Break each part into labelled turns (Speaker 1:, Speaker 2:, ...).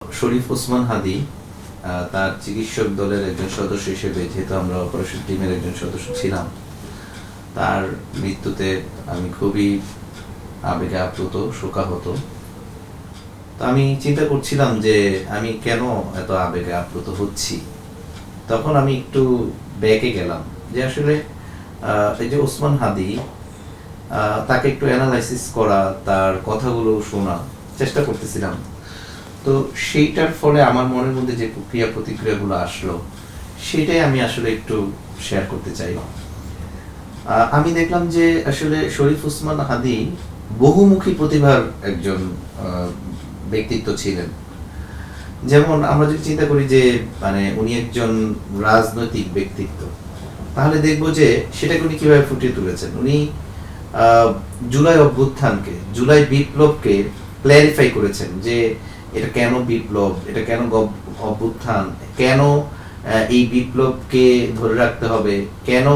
Speaker 1: শরীফ ওসমান হাদি তার চিকিৎসক দলের একজন সদস্য হিসেবে, যেহেতু আমরা অপারেশন টিমের একজন সদস্য ছিলাম, তার মৃত্যুতে আমি খুবই আবেগে আপ্লুত, শোকাহত। তো আমি চিন্তা করছিলাম যে আমি কেন এত আবেগে আপ্লুত হচ্ছি। তখন আমি একটু ব্যাকে গেলাম যে আসলে এই যে ওসমান হাদি, তাকে একটু অ্যানালাইসিস করা, তার কথাগুলো শোনা চেষ্টা করতেছিলাম। তো সেইটার ফলে আমার মনের মধ্যে যে ক্রিয়া প্রতিক্রিয়াগুলো আসলো, সেটাই আমি আসলে একটু শেয়ার করতে চাই। আমি দেখলাম যে আসলে শরীফ ওসমান হাদি বহুমুখী প্রতিভার একজন ব্যক্তিত্ব ছিলেন। যেমন আমরা যদি চিন্তা করি যে মানে উনি একজন রাজনৈতিক ব্যক্তিত্ব, তাহলে দেখব যে সেটাকে উনি কিভাবে ফুটিয়ে তুলেছেন। উনি জুলাই অভ্যুত্থানকে, জুলাই বিপ্লবকে ক্ল্যারিফাই করেছেন যে এটা কেন বিপ্লব, এটা কেন অভ্যুত্থান, কেন এই বিপ্লবকে ধরে রাখতে হবে, কেন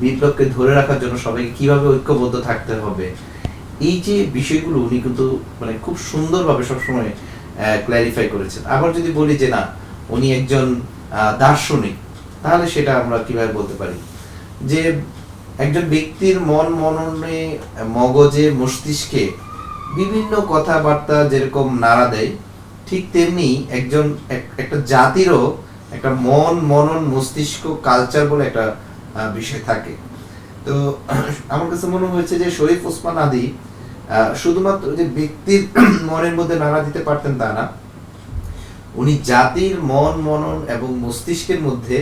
Speaker 1: বিপ্লবকে ধরে রাখার জন্য সবাইকে কিভাবে ঐক্যবদ্ধ থাকতে হবে। এই যে বিষয়গুলো উনি কিন্তু মানে খুব সুন্দরভাবে সবসময় ক্ল্যারিফাই করেছেন। আবার যদি বলি যে না, উনি একজন দার্শনিক, তাহলে সেটা আমরা কিভাবে বলতে পারি যে একজন ব্যক্তির মন মননে, মগজে, মস্তিষ্কে বিভিন্ন কথাবার্তা যেরকম নাড়া দেয়, ঠিক তেমনি একজন একটা জাতিরও একটা মন, মনন, মস্তিষ্ক, কালচার বলে একটা বিষয় থাকে। তো আমার কাছে মনে হয়েছে যে শরীফ ওসমান হাদি শুধুমাত্র যে ব্যক্তির মনের মধ্যে নাড়া দিতে পারতেন তা না, উনি জাতির মন, মনন এবং মস্তিষ্কের মধ্যে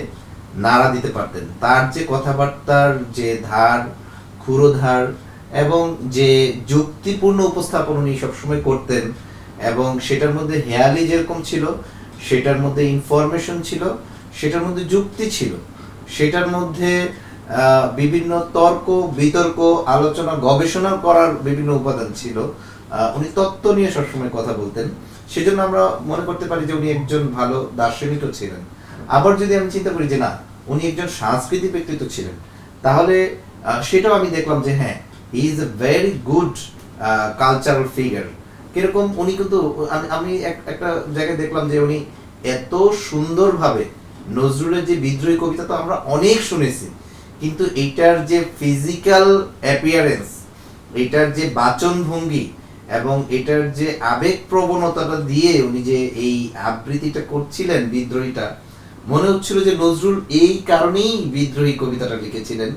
Speaker 1: নাড়া দিতে পারতেন। তার যে কথাবার্তার যে ধার, ক্ষুরোধার এবং যে যুক্তিপূর্ণ উপস্থাপন উনি সবসময় করতেন, এবং সেটার মধ্যে হেয়ালি যেরকম ছিল, সেটার মধ্যে ইনফরমেশন ছিল, সেটার মধ্যে যুক্তি ছিল, সেটার মধ্যে বিভিন্ন তর্ক বিতর্ক, আলোচনা, গবেষণা করার বিভিন্ন উপাদান ছিল। উনি তত্ত্ব নিয়ে সবসময় কথা বলতেন। সেজন্য আমরা মনে করতে পারি যে উনি একজন ভালো দার্শনিকও ছিলেন। আবার যদি আমি চিন্তা করি যে না, উনি একজন সাংস্কৃতিক ব্যক্তিত্ব ছিলেন, তাহলে সেটাও আমি দেখলাম যে হ্যাঁ, he is a very good cultural figure. কিরকম উনি কিন্তু আমি একটা জায়গায় দেখলাম যে উনি এত সুন্দরভাবে নজরুলের যে বিদ্রোহী কবিতা তো আমরা অনেক শুনেছি, কিন্তু এইটার যে ফিজিক্যাল অ্যাপিয়ারেন্স, এটার যে বাচন ভঙ্গি এবং এটার যে আবেগ প্রবণতাটা দিয়ে উনি যে এই আবৃত্তিটা করছিলেন, বিদ্রোহীটা, মনে হচ্ছিল যে নজরুল এই কারণেই বিদ্রোহী কবিতাটা লিখেছিলেন,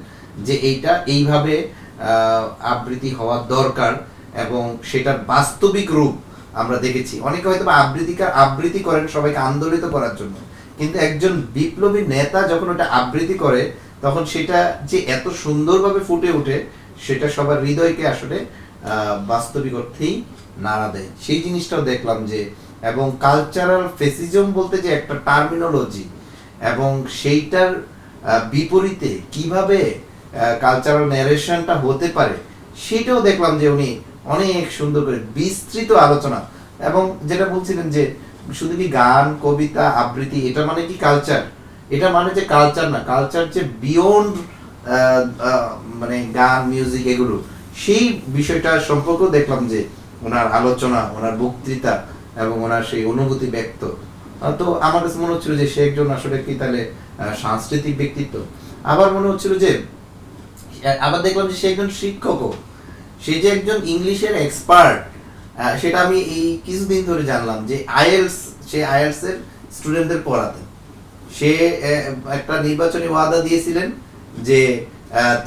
Speaker 1: যে এইটা এইভাবে আবৃত্তি হওয়া দরকার এবং সেটার বাস্তবিক রূপ আমরা দেখেছি। অনেকে হয়তো আবৃত্তি করেন সবাইকে আন্দোলিত করার জন্য, কিন্তু একজন বিপ্লবী নেতা যখন ওটা আবৃত্তি করে, তখন সেটা যে এত সুন্দরভাবে ফুটে ওঠে, সেটা সবার হৃদয়কে আসলে বাস্তবিক অর্থেই নাড়া দেয়। সেই জিনিসটাও দেখলাম যে, এবং কালচারাল ফেসিজম বলতে যে একটা টার্মিনোলজি, এবং সেইটার বিপরীতে কিভাবে কালচারাল ন্যারেশনটা হতে পারে, সেটাও দেখলাম যে উনি অনেক সুন্দর করে বিস্তৃত আলোচনা। এবং যেটা বলছিলেন যে শুধু কি গান, কবিতা, আবৃত্তি এটা মানে কি কালচার, এটা মানে যে কালচার না, কালচার যে বিয়ন্ড মানে গান, মিউজিক, এগুলো, সেই বিষয়টা সম্পর্কেও দেখলাম যে ওনার আলোচনা, ওনার বক্তৃতা এবং ওনার সেই অনুভূতি ব্যক্ত। তো আমার কাছে মনে হচ্ছিল যে সে একজন আসলে কি তাহলে সাংস্কৃতিক ব্যক্তিত্ব। আবার মনে হচ্ছিল যে, আবার দেখলাম যে সে একজন শিক্ষকও, সে যে একজন ইংলিশের এক্সপার্ট, সেটা আমি এই কিছুদিন ধরে জানলাম যে সে আইএলটিএস এর স্টুডেন্টদের পড়াতেন। সে একটা নির্বাচনী ওয়াদা দিয়েছিলেন যে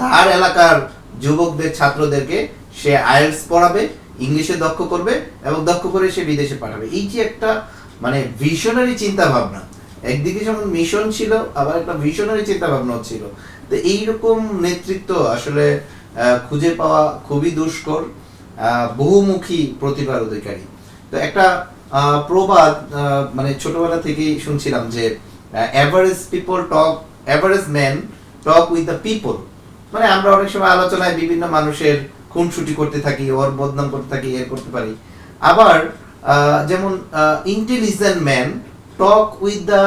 Speaker 1: তার এলাকার যুবকদের, ছাত্রদেরকে সে আইএলটিএস পড়াবে, ইংলিশে দক্ষ করবে এবং দক্ষ করে সে বিদেশে পাঠাবে। এই যে একটা মানে ভিশনারি চিন্তা ভাবনা, একদিকে যেমন মিশন ছিল, আবার একটা ভিশনারি চিন্তা ভাবনা ছিল। তো এইরকম নেতৃত্ব আসলে খুঁজে পাওয়া খুবই দুষ্কর, বহুমুখী প্রতিভার অধিকারী। তো একটা প্রবাদ মানে ছোটবেলা থেকেই শুনছিলাম যে average man talk with the people. মানে আমরা অনেক সময় আলোচনায় বিভিন্ন মানুষের খুনসুটি করতে থাকি, ওর বদনাম করতে থাকি, এর করতে পারি। আবার যেমন intelligent man talk with the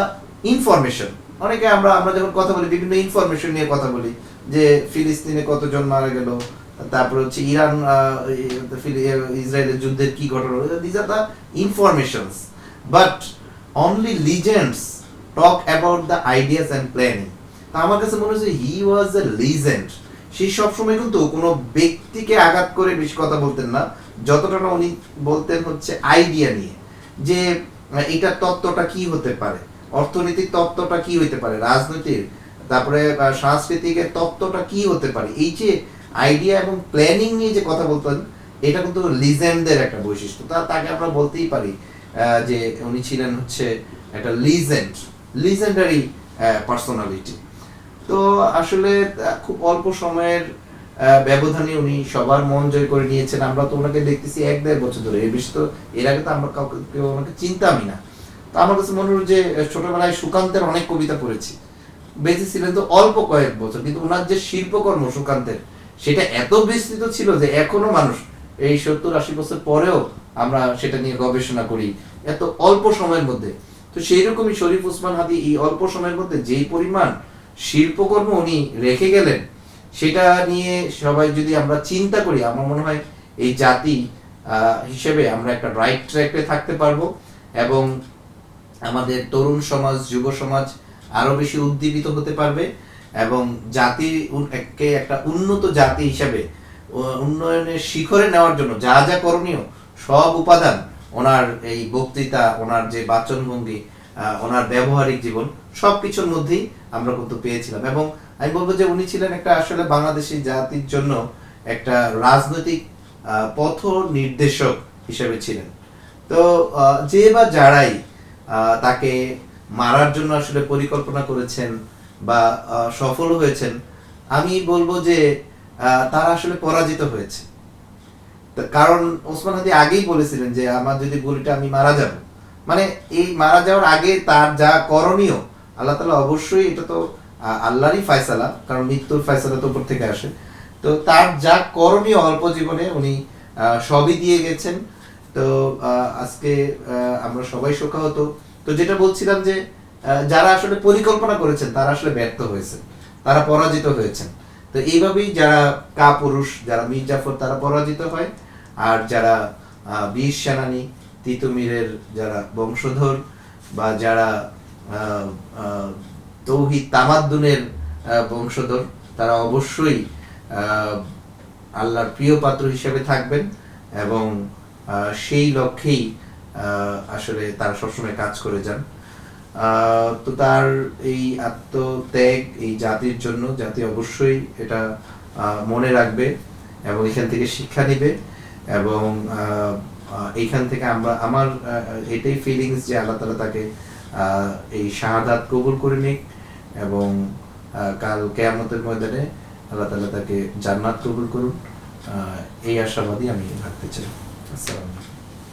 Speaker 1: information. অনেকে আমরা যখন কথা বলি, বিভিন্ন ইনফরমেশন নিয়ে কথা বলি, যে ফিলিস্তিনে কতজন মারা গেল, তারপরে হচ্ছে ইসরায়েলের যুদ্ধের কি ঘটনা, this are the informations. But only legends talk about the ideas and planning. আমার কাছে মনে হচ্ছে হি ওয়াজ এ লিজেন্ড। সে সবসময় কিন্তু কোনো ব্যক্তিকে আঘাত করে বেশি কথা বলতেন না, যতটা না উনি বলতেন হচ্ছে আইডিয়া নিয়ে, যে এটার তত্ত্বটা কি হতে পারে, অর্থনৈতিক তত্ত্বটা কি হতে পারে, রাজনৈতিক, তারপরে সাংস্কৃতিকের তত্ত্বটা কি হতে পারে, এই যে আইডিয়া এবং প্ল্যানিং নিয়ে যে কথা বলতেন, এটা কিন্তু লিজেন্ডদের একটা বৈশিষ্ট্য। তাকে আমরা বলতেই পারি যে উনি ছিলেন হচ্ছে একটা লিজেন্ডারি পার্সোনালিটি। তো আসলে খুব অল্প সময়ের ব্যবধানে উনি সবার মন জয় করে নিয়েছেন। আমরা তো ওনাকে দেখতেছি 1-1.5 বছর ধরে, এই বেশি তো এর আগে তো আমরা কাউকে কেউ ওনাকে চিনতামই না। তো আমার কাছে মনে হলো যে ছোটবেলায় সুকান্তের অনেক কবিতা পড়েছি, বেঁচে ছিলেন তো অল্প কয়েক বছর, কিন্তু ওনার যে শিল্পকর্ম সুকান্তের, সেটা এত বিস্তৃত ছিল যে এখনো মানুষ এই 70-80 বছর পরেও আমরা সেটা নিয়ে গবেষণা করি এত অল্প সময়ের মধ্যে। তো সেই রকমই শরীফ ওসমান হাদী এই অল্প সময়ের মধ্যে যেই পরিমাণ শিল্পকর্ম উনি রেখে গেলেন, সেটা নিয়ে সবাই যদি আমরা চিন্তা করি, আমার মনে হয় এই জাতি হিসেবে আমরা একটা রাইট ট্র্যাকে থাকতে পারবো, এবং আমাদের তরুণ সমাজ, যুব সমাজ আরো বেশি উদ্দীপিত হতে পারবে, এবং জাতিকে একটা উন্নত জাতি হিসেবে উন্নয়নের শিখরে নেওয়ার জন্য যা যা করণীয় সব উপাদান ওনার এই বক্তৃতা, ওনার যে বাচনভঙ্গি, ওনার ব্যবহারিক জীবন, সবকিছুর মধ্যেই আমরা কিন্তু পেয়েছিলাম। এবং আমি বলবো যে উনি ছিলেন একটা আসলে বাংলাদেশি জাতির জন্য একটা রাজনৈতিক পথ নির্দেশক হিসেবে ছিলেন। তো যে বা যারাই তাকে মারার জন্য আসলে পরিকল্পনা করেছেন বা সফল হয়েছেন, আমি বলবো যে তারা আসলে পরাজিত হয়েছে। কারণ ওসমান হাদী আগেই বলেছিলেন যে আমার যদি গুলিটা আমি মারা যাব, মানে এই মারা যাওয়ার আগে তার যা করণীয় আল্লাহ তাআলা অবশ্যই, এটা তো আল্লাহরই ফয়সালা, কারণ মৃত্যুর ফয়সালা তো উপর থেকে আসে। তো তার যা করণীয় অল্প জীবনে উনি সবই দিয়ে গেছেন। তো আজকে আমরা সবাই শোকাহত। তো যেটা বলছিলাম যে যারা আসলে পরিকল্পনা করেছেন তারা আসলে ব্যর্থ হয়েছেন, তারা পরাজিত হয়েছেন। তো এইভাবেই যারা কাপুরুষ, যারা মীর জাফর, তারা পরাজিত হয়, আর যারা বীর সেনানী, তিতুমীরের যারা বংশধর, বা যারা তৌহিদ তামাদ্দুনের বংশধর, তারা অবশ্যই আল্লাহর প্রিয় পাত্র হিসেবে থাকবেন, এবং সেই লক্ষ্যেই আসলে তারা সবসময় কাজ করে যান। তো তার এই আত্মত্যাগ এই জাতির জন্য, জাতি অবশ্যই এটা মনে রাখবে এবং এখান থেকে শিক্ষা নিবে, এবং এইখান থেকে আমার এটাই ফিলিংস যে আল্লাহ তাআলা তাকে এই শাহাদাত কবুল করে নিক, এবং কাল কিয়ামতের ময়দানে আল্লাহ তাআলা তাকে জান্নাত কবুল করুন, এই আশাবাদী আমি রাখতে চাই। আসসালামু আলাইকুম।